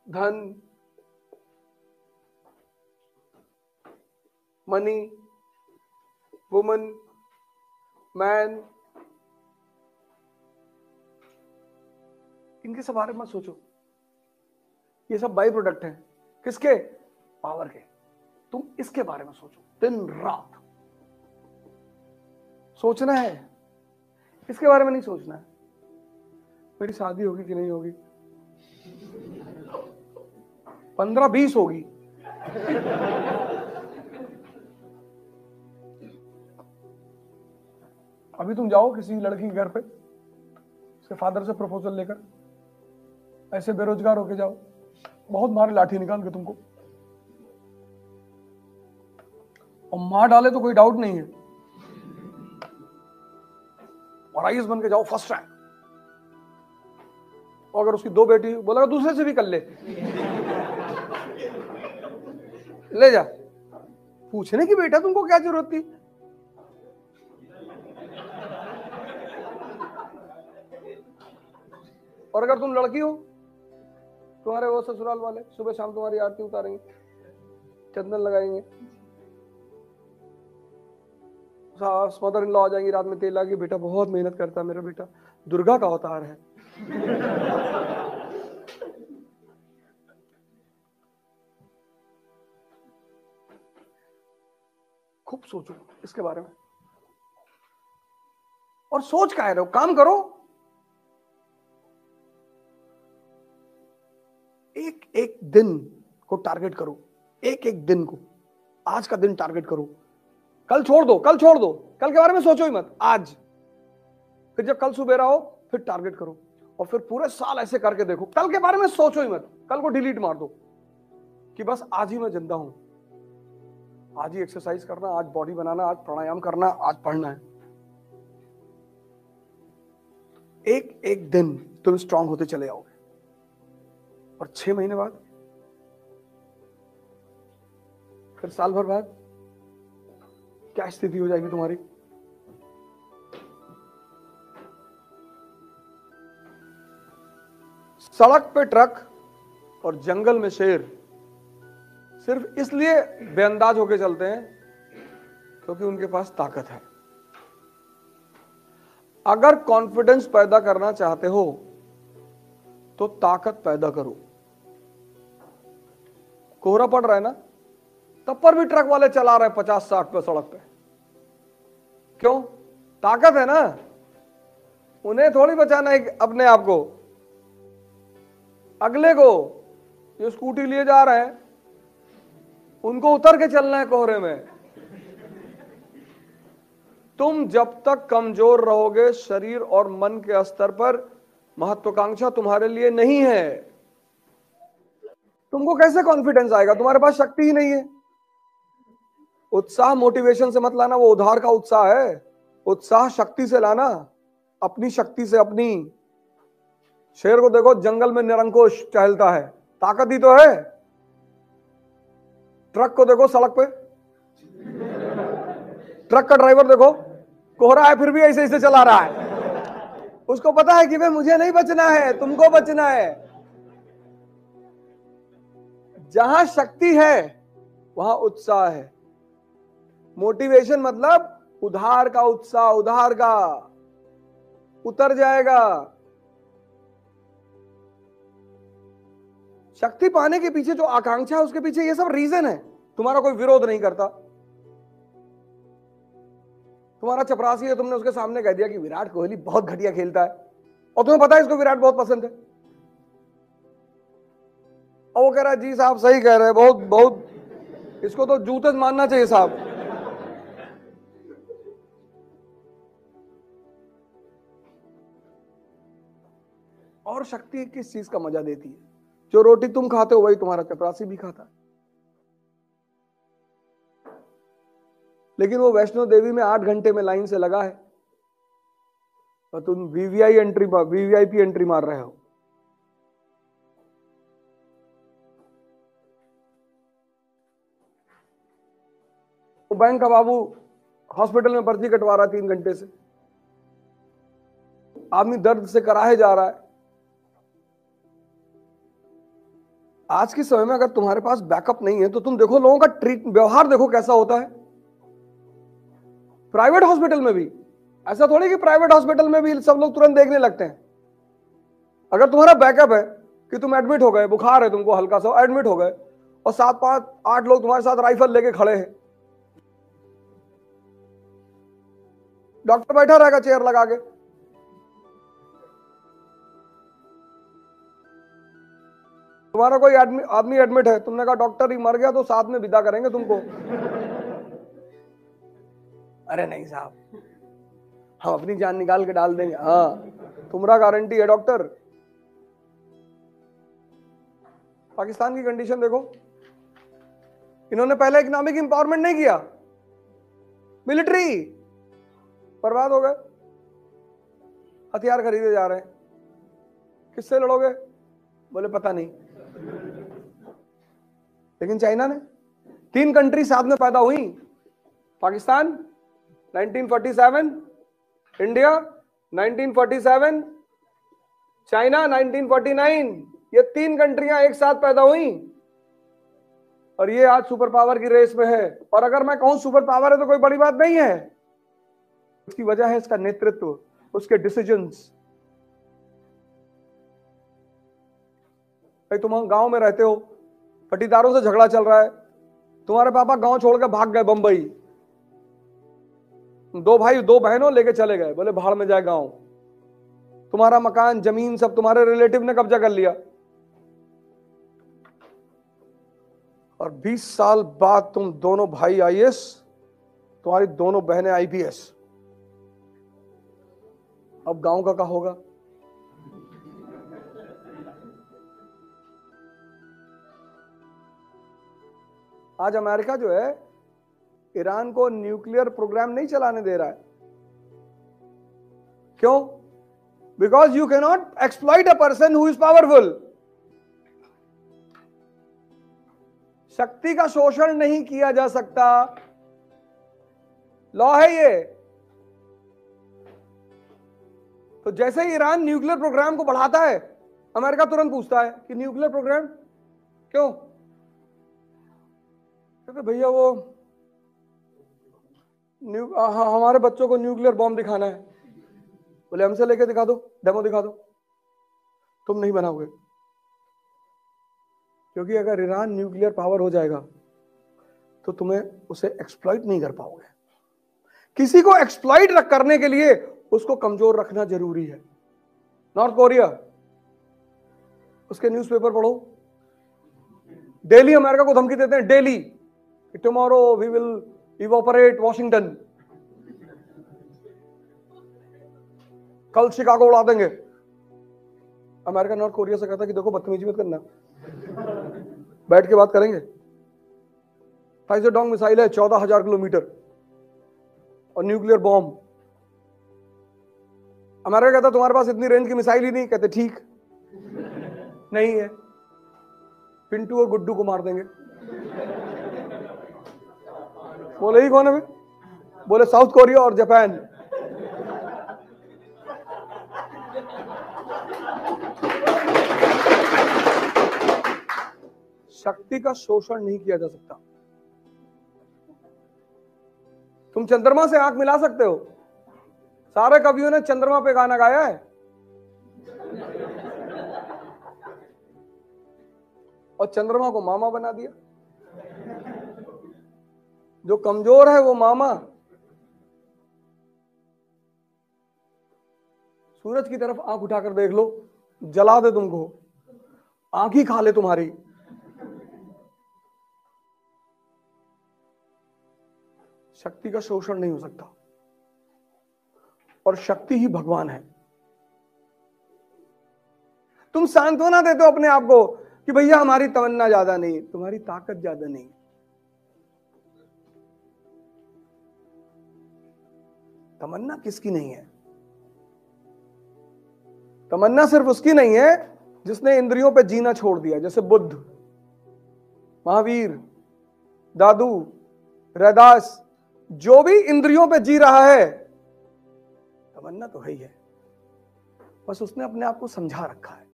धन, money, woman, man, इनके सब बारे में मत सोचो। ये सब बाई प्रोडक्ट है किसके? पावर के। तुम इसके बारे में सोचो, दिन रात सोचना है, इसके बारे में नहीं सोचना है मेरी शादी होगी कि नहीं होगी, 15-20 होगी, अभी तुम जाओ किसी लड़की के घर पे, उसके फादर से प्रपोजल लेकर, ऐसे बेरोजगार होके जाओ, बहुत मारे लाठी निकाल के तुमको, और मार डाले तो कोई डाउट नहीं है, और आईएएस बन के जाओ फर्स्ट रैंक, और अगर उसकी 2 बेटी बोला दूसरे से भी कर ले जा, पूछने की बेटा तुमको क्या जरूरत थी? और अगर तुम लड़की हो, तुम्हारे वो ससुराल वाले सुबह शाम तुम्हारी आरती उतारेंगे, चंदन लगाएंगे, सास मदर इन लॉ आ जाएंगी, रात में तेल लाके, बेटा बहुत मेहनत करता है मेरा बेटा, दुर्गा का अवतार है। खूब सोचो इसके बारे में, और सोच का रहे हो, काम करो। एक एक दिन को टारगेट करो, एक एक दिन को, आज का दिन टारगेट करो, कल छोड़ दो, कल छोड़ दो, कल के बारे में सोचो ही मत, आज। फिर जब कल सुबेरा हो फिर टारगेट करो, और फिर पूरे साल ऐसे करके देखो, कल के बारे में सोचो ही मत, कल को डिलीट मार दो कि बस आज ही मैं जिंदा हूं, आज ही एक्सरसाइज करना, आज बॉडी बनाना, आज प्राणायाम करना, आज पढ़ना है। एक एक दिन तुम स्ट्रांग होते चले जाओगे, और 6 महीने बाद, फिर साल भर बाद क्या स्थिति हो जाएगी तुम्हारी? सड़क पे ट्रक और जंगल में शेर सिर्फ इसलिए बेअंदाज होके चलते हैं क्योंकि उनके पास ताकत है। अगर कॉन्फिडेंस पैदा करना चाहते हो तो ताकत पैदा करो। कोहरा पड़ रहा है ना, तब पर भी ट्रक वाले चला रहे 50-60 पे सड़क पे, क्यों? ताकत है ना, उन्हें थोड़ी बचाना है अपने आप को, अगले को जो स्कूटी लिए जा रहे हैं उनको उतर के चलना है कोहरे में। तुम जब तक कमजोर रहोगे शरीर और मन के स्तर पर, महत्वाकांक्षा तुम्हारे लिए नहीं है। तुमको कैसे कॉन्फिडेंस आएगा? तुम्हारे पास शक्ति ही नहीं है। उत्साह मोटिवेशन से मत लाना, वो उधार का उत्साह है। उत्साह शक्ति से लाना, अपनी शक्ति से। अपनी शेर को देखो जंगल में निरंकुश टहलता है, ताकत ही तो है। ट्रक को देखो सड़क पे, ट्रक का ड्राइवर देखो, कोहरा है फिर भी ऐसे ऐसे चला रहा है। उसको पता है कि भाई मुझे नहीं बचना है, तुमको बचना है। जहां शक्ति है वहां उत्साह है। मोटिवेशन मतलब उधार का उत्साह, उधार का, उतर जाएगा। शक्ति पाने के पीछे जो आकांक्षा है उसके पीछे ये सब रीजन है। तुम्हारा कोई विरोध नहीं करता। तुम्हारा चपरासी है, तुमने उसके सामने कह दिया कि विराट कोहली बहुत घटिया खेलता है, और तुम्हें पता है इसको विराट बहुत पसंद है, और वो कह रहा है जी साहब सही कह रहे हैं, बहुत बहुत, इसको तो जूते से मानना चाहिए साहब। और शक्ति किस चीज का मजा देती है? जो रोटी तुम खाते हो वही तुम्हारा चपरासी भी खाता है। लेकिन वो वैष्णो देवी में 8 घंटे में लाइन से लगा है, और तुम वीवीआईपी एंट्री मार रहे हो। वो बैंक का बाबू हॉस्पिटल में पर्ची कटवा रहा है 3 घंटे से, आदमी दर्द से कराहे जा रहा है, आज के समय में अगर तुम्हारे पास बैकअप नहीं है तो तुम देखो लोगों का व्यवहार देखो कैसा होता है प्राइवेट हॉस्पिटल में भी। ऐसा थोड़ी कि प्राइवेट हॉस्पिटल में भी सब लोग तुरंत देखने लगते हैं। अगर तुम्हारा बैकअप है कि तुम एडमिट हो गए, बुखार है तुमको हल्का सा, एडमिट हो गए और 7 5 8 लोग तुम्हारे साथ राइफल लेके खड़े हैं, डॉक्टर बैठा रहेगा चेयर लगा के। तुम्हारा कोई आदमी एडमिट है, तुमने कहा डॉक्टर ही मर गया तो साथ में विदा करेंगे तुमको। अरे नहीं साहब, हम अपनी जान निकाल के डाल देंगे। हाँ, तुम्हारा गारंटी है डॉक्टर। पाकिस्तान की कंडीशन देखो, इन्होंने पहले इकोनॉमिक इंपावरमेंट नहीं किया, मिलिट्री बर्बाद हो गए, हथियार खरीदे जा रहे हैं। किससे लड़ोगे? बोले पता नहीं। लेकिन चाइना ने 3 कंट्री साथ में पैदा हुई, पाकिस्तान 1947, इंडिया 1947, चाइना 1949। ये 3 कंट्रियां एक साथ पैदा हुई और ये आज सुपर पावर की रेस में है। और अगर मैं कहूं सुपर पावर है तो कोई बड़ी बात नहीं है। उसकी वजह है इसका नेतृत्व, उसके डिसीजंस। भाई तुम गांव में रहते हो, पटीदारों से झगड़ा चल रहा है, तुम्हारे पापा गांव छोड़कर भाग गए बंबई, 2 भाई 2 बहनों लेके चले गए, बोले भाड़ में जाए गांव। तुम्हारा मकान जमीन सब तुम्हारे रिलेटिव ने कब्जा कर लिया और 20 साल बाद तुम दोनों भाई आईएएस, तुम्हारी दोनों बहनें आईपीएस। अब गांव का क्या होगा? आज अमेरिका जो है ईरान को न्यूक्लियर प्रोग्राम नहीं चलाने दे रहा है। क्यों? Because you can not exploit a person who is powerful. शक्ति का शोषण नहीं किया जा सकता, लॉ है ये। तो जैसे ही ईरान न्यूक्लियर प्रोग्राम को बढ़ाता है, अमेरिका तुरंत पूछता है कि न्यूक्लियर प्रोग्राम क्यों? कहते भैया वो हमारे बच्चों को न्यूक्लियर बॉम्ब दिखाना है। बोले हमसे लेके दिखा दो, डेमो दिखा दो। तुम नहीं बनाओगे, क्योंकि अगर ईरान न्यूक्लियर पावर हो जाएगा तो तुम्हें उसे एक्सप्लॉइट नहीं कर पाओगे। किसी को एक्सप्लॉइट करने के लिए उसको कमजोर रखना जरूरी है। नॉर्थ कोरिया, उसके न्यूज़पेपर पढ़ो, डेली अमेरिका को धमकी देते हैं, daily, tomorrow we will evaporate Washington, कल शिकागो उड़ा देंगे। अमेरिका नॉर्थ कोरिया से कहता है कि देखो बदतमीजी मत करना, बैठ के बात करेंगे। टाइजरडोंग मिसाइल है 14,000 किलोमीटर और न्यूक्लियर बॉम्ब। अमेरिका कहता तुम्हारे पास इतनी रेंज की मिसाइल ही नहीं। कहते ठीक नहीं है, पिंटू और गुड्डू को मार देंगे। बोले ही कौन है? बोले साउथ कोरिया और जापान। शक्ति का शोषण नहीं किया जा सकता। तुम चंद्रमा से आंख मिला सकते हो, सारे कवियों ने चंद्रमा पे गाना गाया है और चंद्रमा को मामा बना दिया। जो कमजोर है वो मामा। सूरज की तरफ आंख उठाकर देख लो, जला दे तुमको, आंख ही खा ले तुम्हारी। शक्ति का शोषण नहीं हो सकता और शक्ति ही भगवान है। तुम सांत्वना देते हो अपने आप को कि भैया हमारी तमन्ना ज्यादा नहीं, तुम्हारी ताकत ज्यादा नहीं। तमन्ना किसकी नहीं है? तमन्ना सिर्फ उसकी नहीं है जिसने इंद्रियों पे जीना छोड़ दिया, जैसे बुद्ध, महावीर, दादू, रैदास। जो भी इंद्रियों पे जी रहा है, तमन्ना तो है ही है, बस उसने अपने आप को समझा रखा है।